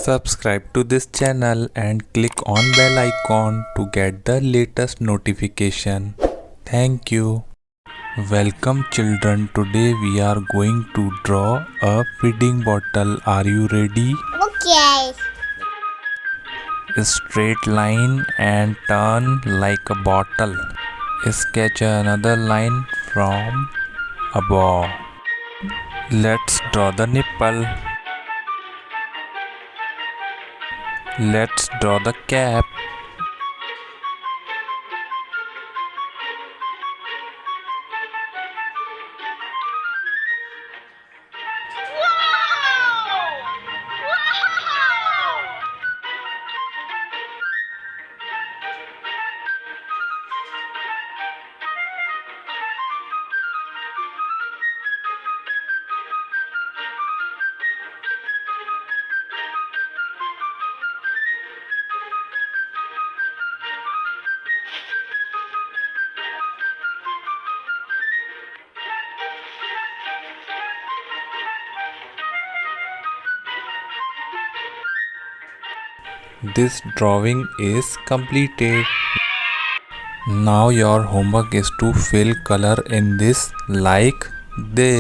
Subscribe to this channel and click on bell icon to get the latest notification. Thank you. Welcome children. Today we are going to draw a feeding bottle. Are you ready? Okay. A straight line and turn like a bottle. Sketch another line from above. Let's draw the nipple. Let's draw the cap. This drawing is completed. Now your homework is to fill color in this like this.